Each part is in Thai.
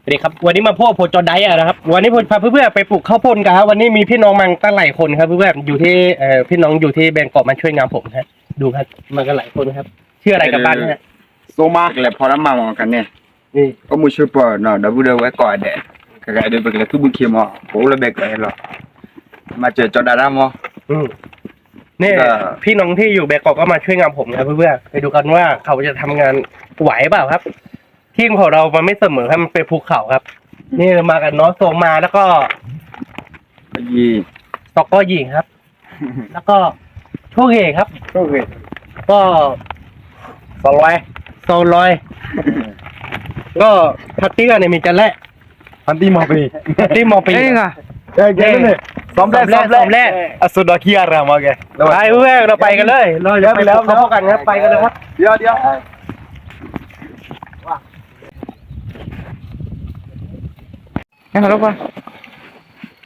สวัสดีครับวันนี้มาพบโพจอไดอะนะครับวันนี้ผมพาเพื่อนๆไปปลูกข้าวโพดกันครับวันนี้มีพี่น้องมันตั้งหลายคนครับเพื่อนๆอยู่ที่พี่น้องอยู่ที่แบงกอกมาช่วยงานผมครับดูครับมากันหลายคนครับชื่ออะไรกันบ้างเนี่ย โซมาเลยพอละมากันเนี่ย นี่ ก็มือช่วยปอเนาะดับเบิลไว้ก่อนเด็กกระเดี๋ยวไปเลยทุบบุญเขียมอ่ะโหระเบิดเลยหรอมาเจอจอดารามั้ง นี่พี่น้องที่อยู่แบงกอกก็มาช่วยงานผมครับเพื่อนๆไปดูกันว่าเขาจะทำงานไหวเปล่าครับทีมของเรามันไม่เสมอครับมันเป็นภูเขาครับนี่มากันเนาะโซมาแล้วก็ ยี ตอกก็ยิงครับ แล้วก็โชคเฮครับ โอเค ก็200ก็พัตตี้กันเนี่ยมีจะแหละ พันตีมอปี พัตตี้มอปี เอ้ยค่ะแกเนี่ยซ้อมแรกสุดาคีอะไรมาแก ไปเพื่อนเราไปกันเลยเราจะไปแล้วเขากันครับไปกันเลยครับ เดี๋ยว Hello,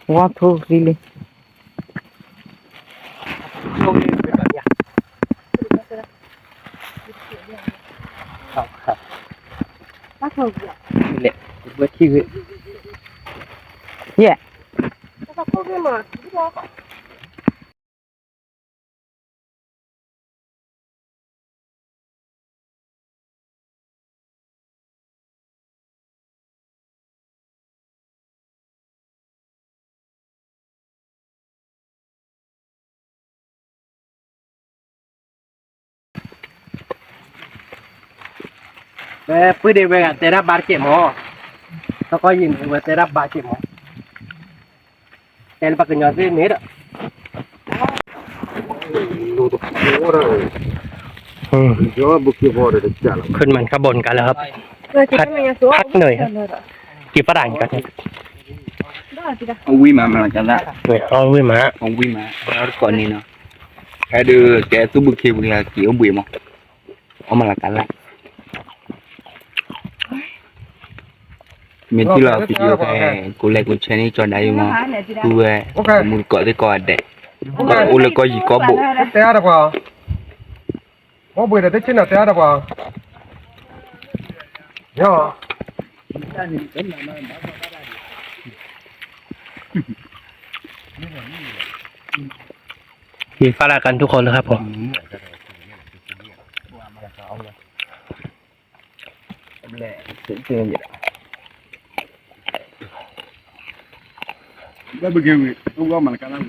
what to really? ครับนี่แหละเบอร์ที่ Yeah. Pwede ba tera barke mo? Ako yun, tera barke mo. Tel pa kanya si nira. จอบุกที่พอเด็กจ้า ขึ้นมันขบวนกันแล้วครับพักเหนื่อยครับกี่ฝรั่งกันครับ เอาวิ่งมากันละ เนี่ยเอาวิ่งมา เอาวิ่งมาแล้วก่อนนี้เนาะแค่ดูแกตู้บุกที่บุกกี่เอาบุยมั้งเอามาละกันละมีที่เราติดอยู่แค่กูเล็กกูใช้นี่จอได้มั้งกูเว้ยมึงเกาะได้ก่อนเด็กก็อุลก็ยีก็บุ té được vào có bữa này tới trên nào té được vào nhớ มีฝรั่งกันทุกคนนะครับผม ได้บุกที่กูก็มาละกันละ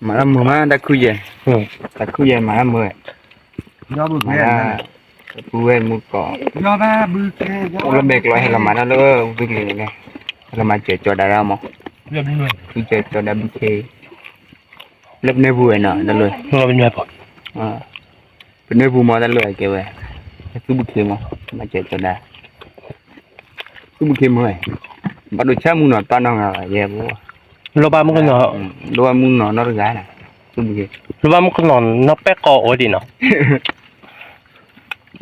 มาละมือมาได้คุยได้คุยมาละมือ nhớ bữa มา kia ละกูเว้ยมึงก่อ nhớ ba bữa kia กูระเบิดลอยให้ละมาแล้ววิ่งเลยเนี่ยละมาเจอจอดารามั้งคือเจอจอดาบิเคเล็บเนบูเนาะนั่นเลย เราเป็นแบบผม เป็นเนบูมานั่นเลยแกเว้ยคือบุกเข้มมาเจอจอดาคือบุกเข้มเว้ยบัดดูช่างมึงหน่อยตอนนั้นอะไรเย่บัว เราบ้ามันก็นอน ดูว่ามึงหน่อยนอนกันนะคือบุกเข้ม เราบ้ามันก็นอนนับแป๊กกอโอดีเนาะ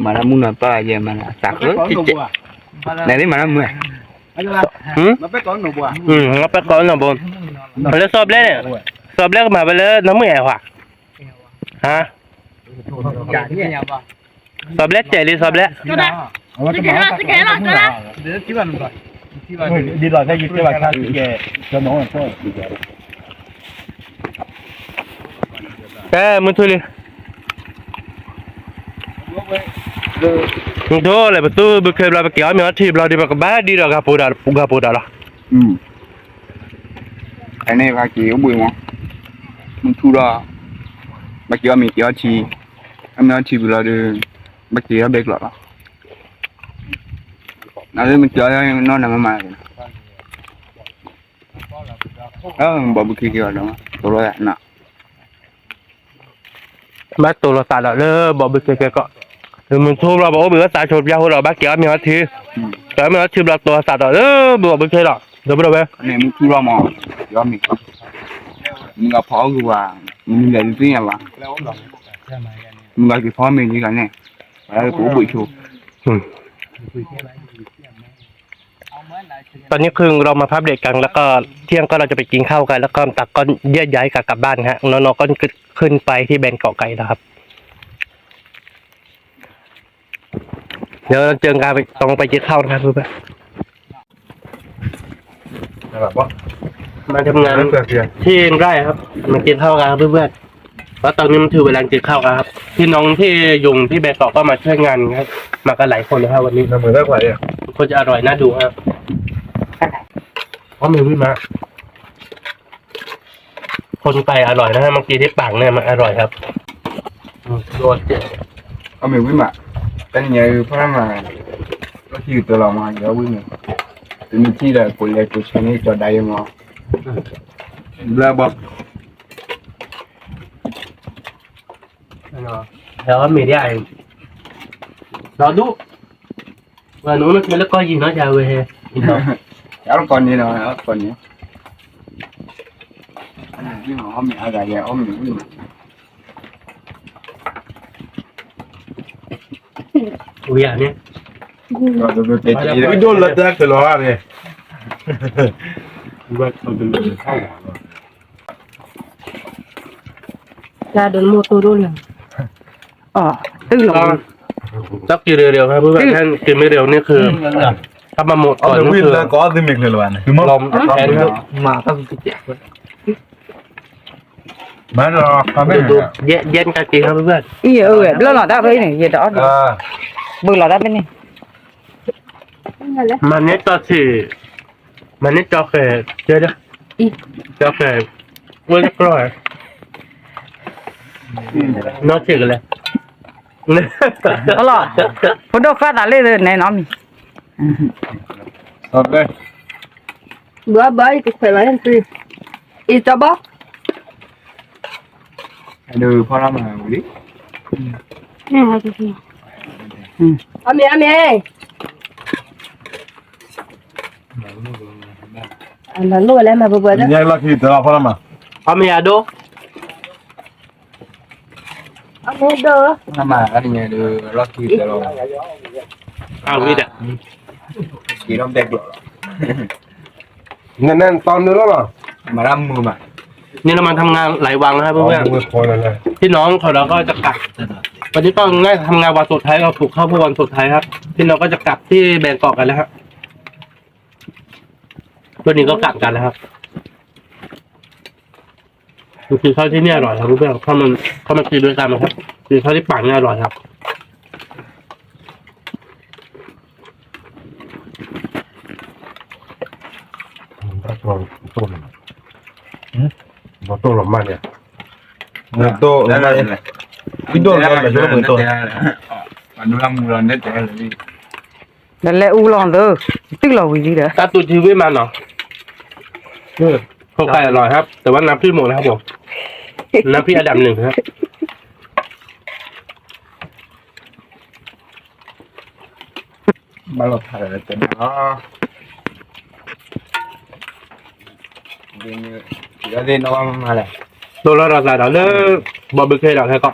มาแล้วมึงนอนต่อเย่มาละสักเลยจิ๊กไหนนี่มาแล้วมึง nó biết có nụ bùa นับแป๊กกอเนาะบนไปแล้วสอบแล้วเนี่ยสอบแล้วมาไปแล้วน้ำมือแหวะฮะ cả như nhau vào สอบแล้วเจ๋เลยสอบแล้ว chỉ bằng rồi đi rồi thay cái bài khác kìa cho nó là thôi มึงทุเรศมึงโทษเลยประตูบุกเคยเราไปเกี่ยวมีอาชีพเราดีกว่าบ้าดีเรากับปูดาละ อันนี้ว่ากี่บุยมั้งมึงชูรอบักเกี่ยวมีเกี่ยวชีอันนั้นชีบุเราดูบักเกี่ยวเบกหรอนั่นเลยมันเกี่ยวนอนนั่งมาบอกบุกเกี่ยวแล้วตัวละน่ะ บ้าตัวเราตาเราเลยบอกบุกเคยก็มึงโทษเราบอกว่าเบื่อสายชนยาหัวเราบ้าเกี่ยวมีอาชีพแต่มีอาชีพเราตัวสัตว์เราบอกบุกเคยหรอเดี๋ยวไปดูไป อันนี้มึงชูรอมั้งเกี่ยวมีมึงกับพ่อกูว่ามึงเรียนที่ไหนวะมึงกับพ่อมึงนี่กันเนี่ยแล้วกูบุยชู ตอนนี้คือเรามาพับเด็กกันแล้วก็เที่ยงก็เราจะไปกินข้าวกันแล้วก็ตักก็แยกย้ายกลับบ้านฮะน้องๆก็ขึ้นไปที่แบนเกาะไก่แล้วครับ เดี๋ยวเราเจอกันไปตรงไปกินข้าวนะครับเพื่อน แบบว่า ๆมาทำงาน เปลี่ยน ที่ไร่ครับมากินข้าวกันครับเพื่อนๆเพราะตอนนี้มันถือเวลากินข้าวกันครับพี่น้องที่ยุงที่แบกเกาะก็มาช่วยงานครับมากันหลายคนเลยครับวันนี้ น้ำมือได้กว่าเนี่ย คนจะอร่อยน่าดูครับเพราะมือวิ่งมาคนไปอร่อยนะฮะเมื่อกี้ที่ปังเนี่ยมันอร่อยครับโดนเจ็บ เอามือวิ่งมาเป็นไงพระมาก็ที่ตัวเรามาเยอะวิ่งเป็นที่ละคนเลยตัวชนิดจอได้มาแล้วบอก แล้วก็มีได้เราดูว่าหนูมันเป็นแล้วก็ยิงน้อยใจเว้ย แล้วก่อนนี้เนาะแล้วก่อนนี้ที่หอมมีอะไรอย่างหอมมีวิ่ง อุ้ยอันนี้ ก็ดูเตะจี ไม่โดนละแจ๊กเลยหรอเนี่ยว่ามันเป็นเข้า ra đến mua tôi đôi lần tức là ต้องกินเร็วๆครับเพื่อนๆถ้ากินไม่เร็วนี่คือถ้ามาหมด เอา ก่อน แต่ นี่ วิ่ง คือ แล้วก็ดึงเมกเลยหรอวะคือ ลมแทนครับ mà tao cứ chạy มันรอทำไม่ ดู ได้ เย็นกันกินครับเพื่อน ý ơi nó là đã thấy này gì đó อ่า bự là đã bên này ๆมันนี่ก็คือมันนี่จอแค่เจอเด้อจอแค่เว้ยกร้อยนอกจากกันเลย đó là phần đâu phát đã lên rồi này nó mình สดเลย bữa bơi thì phải lấy ăn tươi y cho bóc ดูพระมาวิ nè hai cái gì ăn mì ăn là nuôi lên mà vừa vừa đó ยังลักที่ตลอดพอละมา เอาเมียดู ăn mì đỡ พระมาอะไรเงี้ยดูลักที่ตลอด เอาวิดอ่ะ กี่รอบเด็กหรอ แน่นๆตอนนึงแล้วหรอ มารับมือมา นี่เรามาทำงานหลายวันนะครับเพื่อน มือคอยเลย ๆพี่น้องเขาเราก็จะกลับวันนี้ก็ง่ายทำงานวันสุดท้ายเราถูกเข้าเพื่อวันสุดท้ายครับพี่น้องก็จะกลับที่แบงกอกกันแล้วครับวันนี้ก็กลับกันแล้วครับกินข้าวที่นี่อร่อยครับเพื่อนๆข้าวมันกินด้วยกันนะครับกินข้าวที่ปังนี่อร่อยครับ Motor lama ya. Motor lama ya. Itu lama ya, cuma motor. Anu lama bulan deh lebih. là lẽ u lon rồi tức là gì đó ตาตูชีวิตมันเหรอข้าวไก่อร่อยครับ แต่ว่าน้ำพี่หมดนะครับผมน้ำพี่อันดับหนึ่งครับ Balok ada deh. Oh. Ini jadi nawang mana? ตัวเราเราเราเลิกบอร์บีคิวเราแค่ก็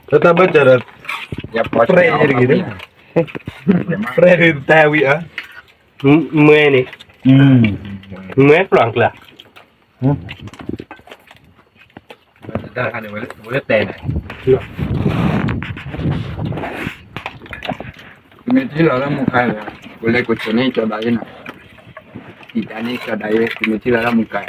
Tetap baca dah. Ya pos. Pre gitu. Pre itu tahu ya. เมื่อยนี่เมื่อยปล่องเกลือ Dah kan boleh teh. Mesti lah muka ya. Boleh kucing ni cobain. Tidak ni cobain. Mesti lah muka.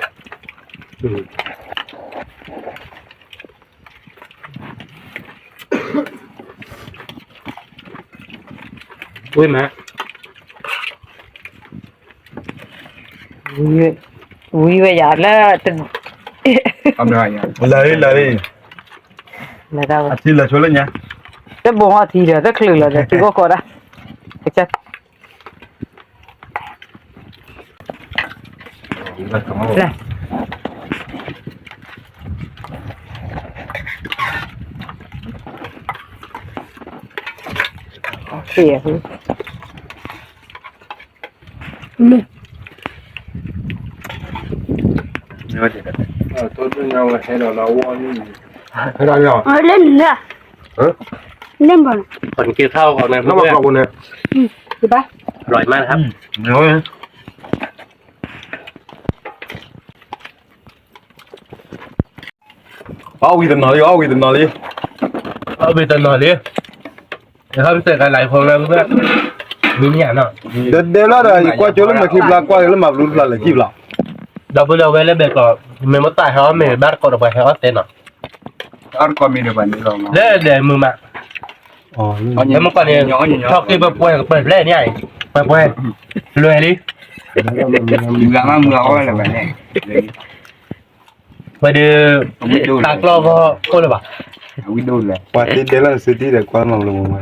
อุ้ยแม่ ui bây giờ là tình Apa ya? Lari lari. là tao Acil lah soalnya. rất bông hoa thì là rất lười là chỉ có đó cái chất này kìa Tôi với nhau là hay là nấu ăn. Hay là nhỏ. lên nè Hả? lên vào ก่อนกินข้าวก่อนนะ Nó เพื่อน mặc cậu nè. đi ba อร่อยมากครับ Nói. Ao gì tao nói đi, ao gì tao nói đi. เอาไปตอนนอนดิ เดี๋ยวเขาไปเจอกันหลายคนแล้วเพื่อนมีเนี่ยเนาะ เดี๋ยวแล้วกว่าจะรู้มาคลิปละกว่าแล้วมารู้ละเลยคลิปละ เราไปเราไว้แล้วเบก็ไม่มาตายเขาไม่บ้านก็เราไปเขาเต้นเนาะ और कमी रे बनी लो เด้เดี๋ยวมือมา อ๋อ แล้วเมื่อก่อนเนี่ยชอบกินแบบป่วยเปิดแร่เนี่ยเปิดป่วยรวยดิ enggak mah enggak oleh lah banyak ไปดูตากล้อก็โคตรแบบ window lah ว่าที่เดี๋ยวแล้วสิที่เดี๋ยวกว่ามาลงมา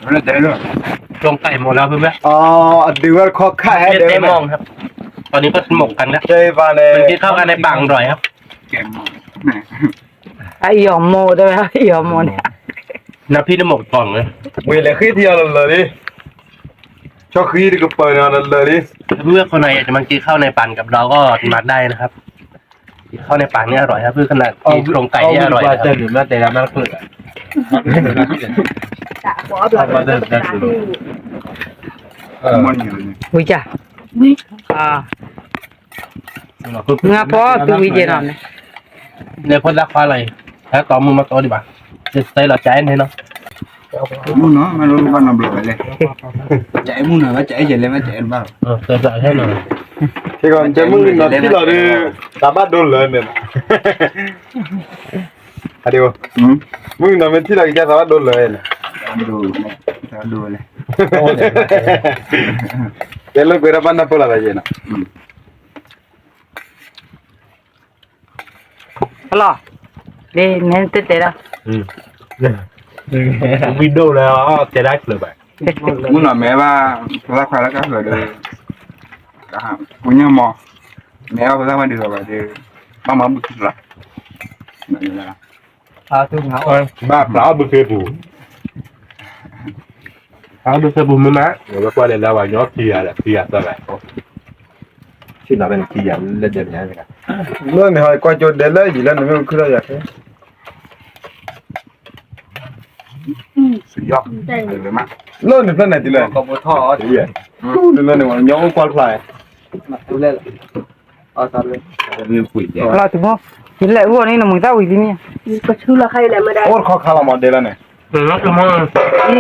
udah dah lo ลงไก่หมดแล้วเพื่อน อ๋อดูว่าข้อค่าให้ เดี๋ เดี๋ ย ยว ว มองครับ ตอนนี้ก็หมกกันนะ ใช่ป่ะเนี่ย มันกินเข้ากันในปากอร่อยครับ kem ไอ้หยอมโมได้ไหมหยอมโมเนี่ย น้ำพริกน้ำหมกกล่องเลย มือเลยขี้เที่ยวเลยดิชอบขี้ที่ก็เปิดนอนเลยดิ เพื่อนคนไหนอยากจะมากินข้าวในปั่นกับเราก็มาได้นะครับข้าวในปั่นนี่อร่อยครับเพื่อนขนาดกินลงไก่นี่อร่อยนะครับ หรือมาแต่ละมันเปิด Dạ, bỏ rồi. mon nhiều này อุ้ยจ้ะอ่าเงาพอตัววิเจนอนเนี่ย ในพ้นรักฟ้าอะไรแล้วต่อมือมาต่อดีกว่าจะใส่หลอดใจให้เนาะ mun nó mà luôn con nằm bự vậy chạy mun nào chạy về lên mà chạy bao เติมใจให้หน่อย ที่ก่อนจะมึงนอนที่เราดิสามารถโดนเลยเนี่ยอะเดี๋ยวมึงนอนเป็นที่เราจะสามารถโดนเลยเนี่ย aduh lah เดี๋ยวเราไปรับบ้านนับเปล่าอะไรนะ ฮัลโหลเดี๋ยวเน้นเตะละ วินโดว์แล้วจะได้เลยแบบ mun là mẹ ba ra khoai lá cá rồi được cả punya mò mẹ ba ra mà được rồi thì ba má bực rồi này là บ้าเปล่าบุกเคือผู เอาดูเซบุมไหมมะ เดี๋ยวว่าเล่นแล้วว่าย้อนเทียแหละเทียตัวไหนชื่อเราเป็นเทียเล่นเด่นยังไงกันเรื่องนี้กว่าจะเดินเลยอยู่แล้วนี่มันคืออะไรอย่างเงี้ย สุดยอดเลยมั้ง เรื่องนี้เรื่องไหนที่เลยก็บ่ท้อเทียเรื่องนี้มันย้อนความพลายดูเล่นเอาตามเลยมีปุ๋ยเดียว เราถึงว่ากินแหละวัวนี่นะมึงเต้าอีกทีเนี่ย Có chú là hay là mới đây. โอ้ข้อคารามาเดแล้วเนี่ย แล้วคือมึง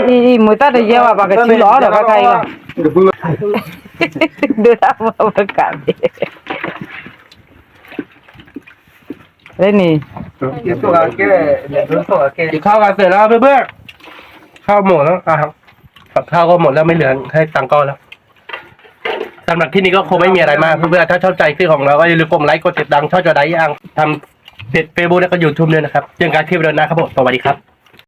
อีมือตาได้เยอะว่าปากกาชิล้อเดี๋ยวก็ใครก็เดือดมาประกาศเล่นนี่ กินข้าวกันเสร็จแล้วเพื่อนๆข้าวหมดแล้วครับกับข้าวก็หมดแล้วไม่เหลือให้ตังก้อนแล้วสำหรับที่นี้ก็คงไม่มีอะไรมากเพื่อนๆถ้าชอบใจคลิปของเราก็อย่าลืมกดไลค์กดติดตามช่องจอไดยังทำเพจเฟซบุ๊กแล้วก็ยูทูบด้วยนะครับเจอกันคลิปเดินหน้าครับผมสวัสดีครับ